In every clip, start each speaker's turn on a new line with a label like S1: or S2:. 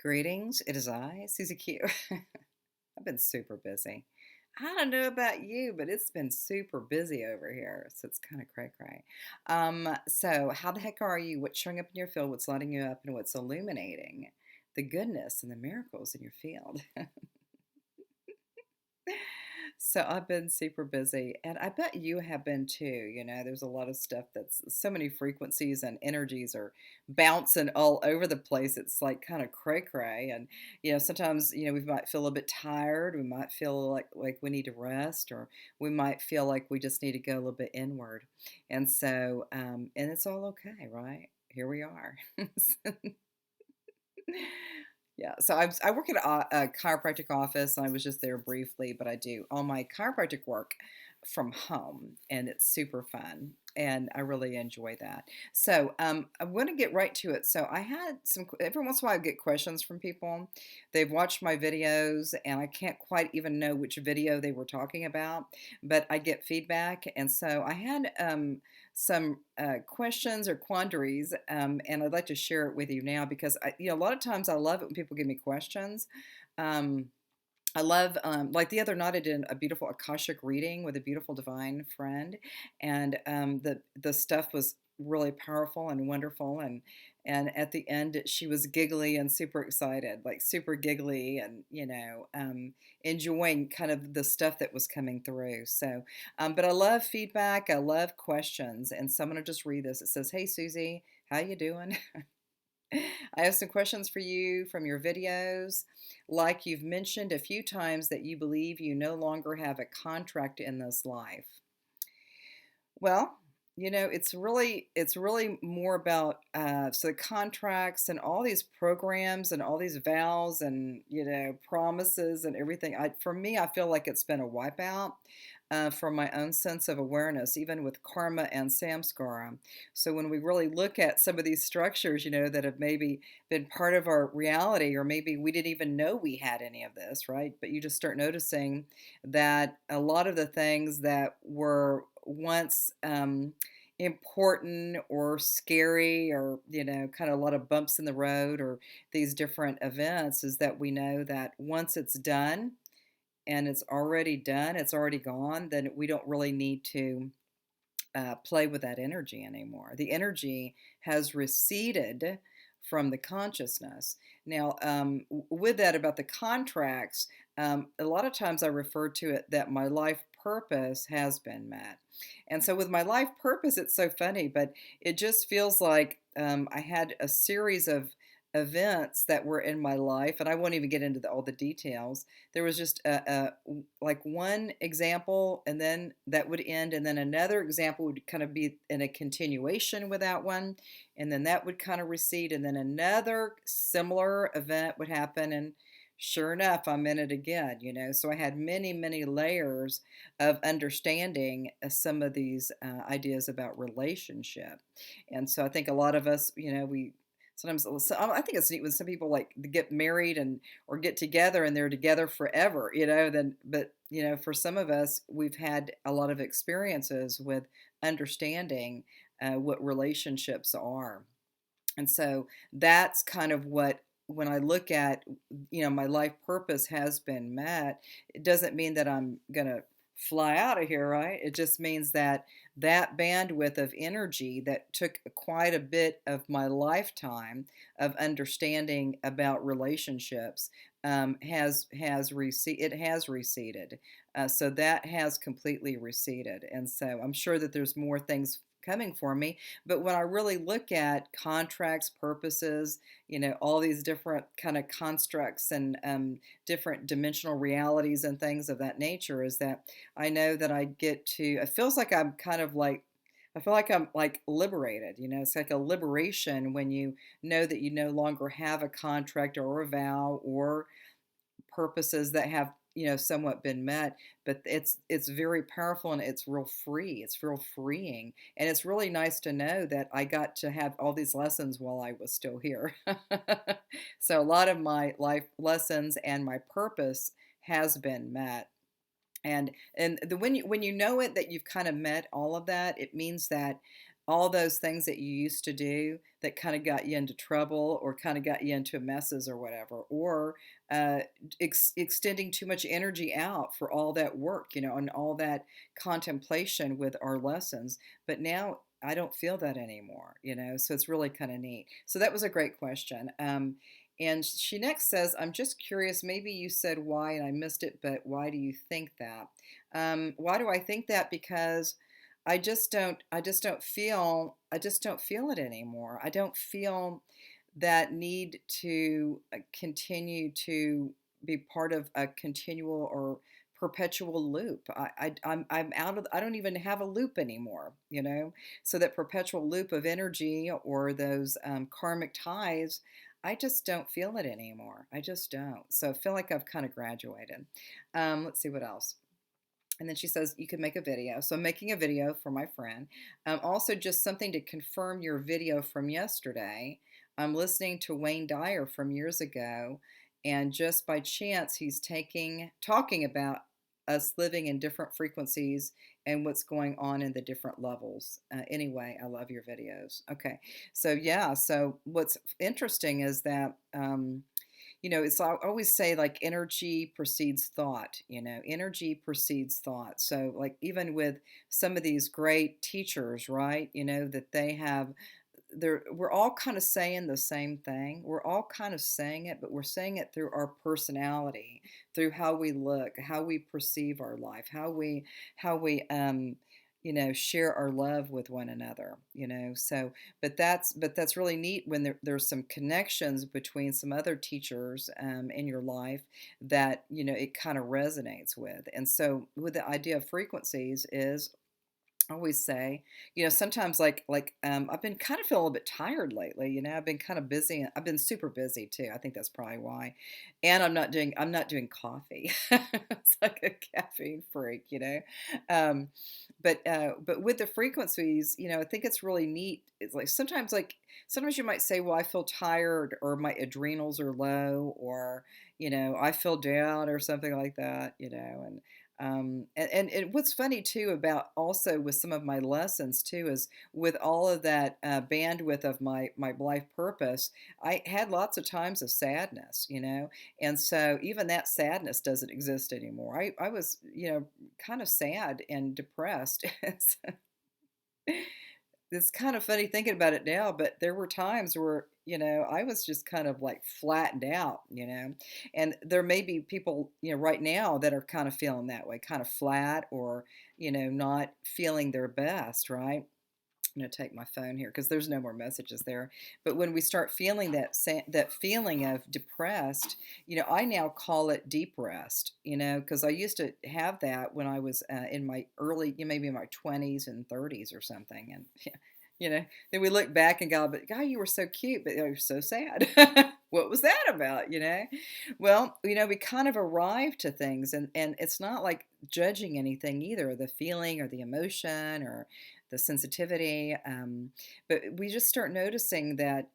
S1: Greetings, it is I, Susie Q. I've been super busy. I don't know about you, but it's been super busy over here, so it's kind of cray cray. So how the heck are you? What's showing up in your field? What's lighting you up, and what's illuminating the goodness and the miracles in your field? So I've been super busy, and I bet you have been too. There's a lot of stuff that's so many frequencies and energies are bouncing all over the place. It's like kind of cray cray, and sometimes we might feel a bit tired. We might feel like we need to rest, or we might feel like we just need to go a little bit inward. And so, and it's all okay, right? Here we are. Yeah, so I work at a chiropractic office. I was just there briefly, but I do all my chiropractic work from home, and it's super fun, and I really enjoy that. So I want to get right to it. So I had every once in a while I get questions from people. They've watched my videos, and I can't quite even know which video they were talking about, but I get feedback, and so I had some questions or quandaries, and I'd like to share it with you now because a lot of times I love it when people give me questions. Um, I love, like the other night, I did a beautiful Akashic reading with a beautiful divine friend, and the stuff was really powerful and wonderful. And at the end, she was giggly and super excited, like super giggly, and enjoying kind of the stuff that was coming through. So, but I love feedback. I love questions, and so I'm gonna just read this. It says, "Hey Susie, how you doing?" I have some questions for you from your videos. Like you've mentioned a few times that you believe you no longer have a contract in this life. Well, it's really more about so the contracts and all these programs and all these vows and promises and everything. For me, I feel like it's been a wipeout from my own sense of awareness, even with karma and samskara. So when we really look at some of these structures, that have maybe been part of our reality, or maybe we didn't even know we had any of this, right? But you just start noticing that a lot of the things that were once important or scary, or kind of a lot of bumps in the road, or these different events, is that we know that once it's done and it's already done, it's already gone, then we don't really need to play with that energy anymore. The energy has receded from the consciousness. Now, with that about the contracts, a lot of times I refer to it that my life purpose has been met. And so with my life purpose, it's so funny, but it just feels like I had a series of events that were in my life, and I won't even get into all the details. There was just like one example, and then that would end, and then another example would kind of be in a continuation with that one, and then that would kind of recede, and then another similar event would happen, and sure enough, I'm in it again. So I had many, many layers of understanding some of these ideas about relationship. And so I think a lot of us, we sometimes, I think it's neat when some people like get married and or get together and they're together forever, then, but for some of us, we've had a lot of experiences with understanding what relationships are. And so that's kind of what, when I look at, my life purpose has been met, it doesn't mean that I'm going to fly out of here, right? It just means that that bandwidth of energy that took quite a bit of my lifetime of understanding about relationships it has receded. So that has completely receded. And so I'm sure that there's more things coming for me. But when I really look at contracts, purposes, all these different kind of constructs and different dimensional realities and things of that nature, is that I know that it feels like I feel like I'm like liberated. It's like a liberation when you know that you no longer have a contract or a vow or purposes that have somewhat been met, but it's very powerful, and it's real free, it's real freeing, and it's really nice to know that I got to have all these lessons while I was still here. So a lot of my life lessons and my purpose has been met. And when you know it, that you've kind of met all of that, it means that all those things that you used to do that kind of got you into trouble or kind of got you into messes or whatever, or uh, extending too much energy out for all that work, and all that contemplation with our lessons. But now I don't feel that anymore. So it's really kind of neat. So that was a great question. And she next says, I'm just curious, maybe you said why and I missed it, but why do you think that? Why do I think that? Because I just don't feel it anymore. I don't feel that need to continue to be part of a continual or perpetual loop. I'm out of, I don't even have a loop anymore. So that perpetual loop of energy or those karmic ties, I just don't feel it anymore. I just don't. So I feel like I've kind of graduated. Let's see what else. And then she says, you could make a video. So I'm making a video for my friend. Also, just something to confirm your video from yesterday. I'm listening to Wayne Dyer from years ago, and just by chance, he's talking about us living in different frequencies and what's going on in the different levels. Anyway, I love your videos. Okay, so yeah, so what's interesting is that it's I always say like energy precedes thought. Energy precedes thought. So like even with some of these great teachers, right? That they have we're all kind of saying the same thing. We're all kind of saying it, but we're saying it through our personality, through how we look, how we perceive our life, how we share our love with one another. So but that's really neat when there's some connections between some other teachers in your life that it kind of resonates with. And so with the idea of frequencies is always say, sometimes I've been kind of feeling a little bit tired lately. I've been kind of busy. I've been super busy too. I think that's probably why. And I'm not doing coffee. It's like a caffeine freak. Um, but with the frequencies, I think it's really neat. It's like sometimes you might say, well, I feel tired or my adrenals are low or I feel down or something like that. And what's funny too about also with some of my lessons too is with all of that bandwidth of my life purpose, I had lots of times of sadness. And so even that sadness doesn't exist anymore. I was kind of sad and depressed. It's kind of funny thinking about it now, but there were times where, I was just kind of like flattened out. And there may be people, right now that are kind of feeling that way, kind of flat or, not feeling their best, right? I'm going to take my phone here because there's no more messages there. But when we start feeling that feeling of depressed, I now call it deep rest. Because I used to have that when I was in my early, maybe in my 20s and 30s or something, and then we look back and go, but God, you were so cute, but you were so sad. What was that about? Well, we kind of arrive to things, and it's not like judging anything either, the feeling or the emotion or the sensitivity. But we just start noticing that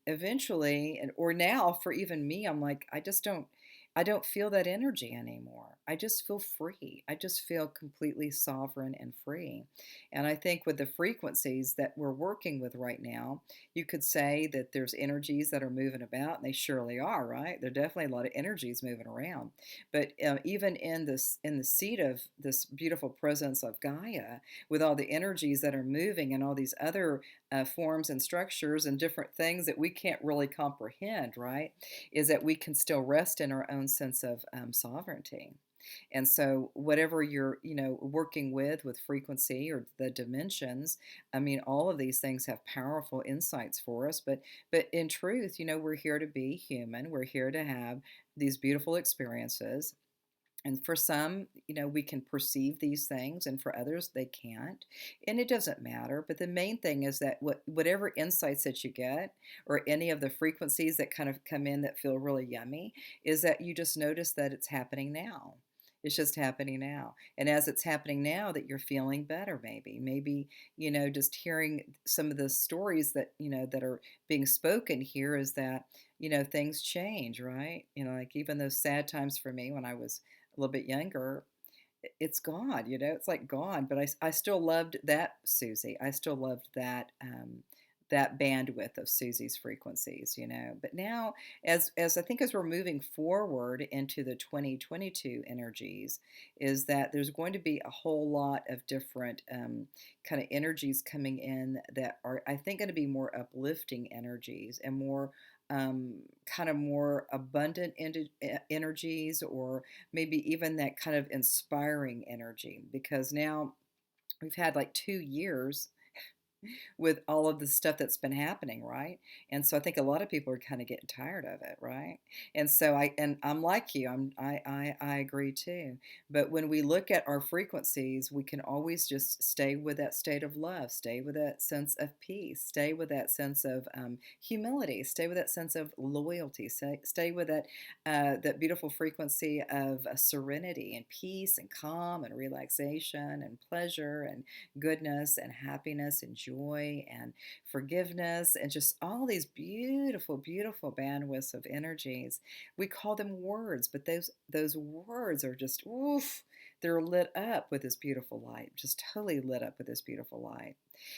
S1: eventually, or now for even me, I'm like, I don't feel that energy anymore. I just feel free. I just feel completely sovereign and free. And I think with the frequencies that we're working with right now, you could say that there's energies that are moving about, and they surely are, right? There are definitely a lot of energies moving around. But even in the seat of this beautiful presence of Gaia, with all the energies that are moving and all these other forms and structures and different things that we can't really comprehend, right? Is that we can still rest in our own sense of sovereignty. And so, whatever you're, working with frequency or the dimensions, I mean, all of these things have powerful insights for us. But in truth, we're here to be human. We're here to have these beautiful experiences. And for some, we can perceive these things, and for others, they can't. And it doesn't matter. But the main thing is that whatever insights that you get, or any of the frequencies that kind of come in that feel really yummy, is that you just notice that it's happening now. It's just happening now. And as it's happening now, that you're feeling better, maybe, just hearing some of the stories that are being spoken here is that, things change, right? Like even those sad times for me when I was a little bit younger, it's gone, it's like gone, but I still loved that Susie. I still loved that bandwidth of Susie's frequencies, But now, as I think as we're moving forward into the 2022 energies, is that there's going to be a whole lot of different kind of energies coming in that are, I think, going to be more uplifting energies and more kind of more abundant energies, or maybe even that kind of inspiring energy, because now we've had like 2 years with all of the stuff that's been happening, right? And so I think a lot of people are kind of getting tired of it, right? And so I'm like you, I agree too. But when we look at our frequencies, we can always just stay with that state of love, stay with that sense of peace, stay with that sense of humility, stay with that sense of loyalty, stay with that beautiful frequency of serenity and peace and calm and relaxation and pleasure and goodness and happiness and joy and forgiveness and just all these beautiful, beautiful bandwidths of energies. We call them words, but those words are just oof, they're lit up with this beautiful light, just totally lit up with this beautiful light.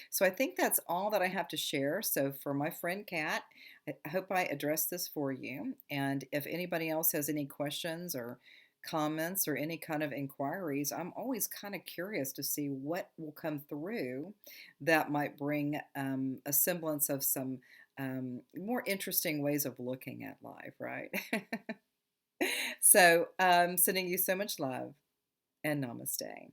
S1: So I think that's all that I have to share. So for my friend Kat, I hope I addressed this for you. And if anybody else has any questions or comments or any kind of inquiries, I'm always kind of curious to see what will come through that might bring a semblance of some more interesting ways of looking at life, right? So, sending you so much love and namaste.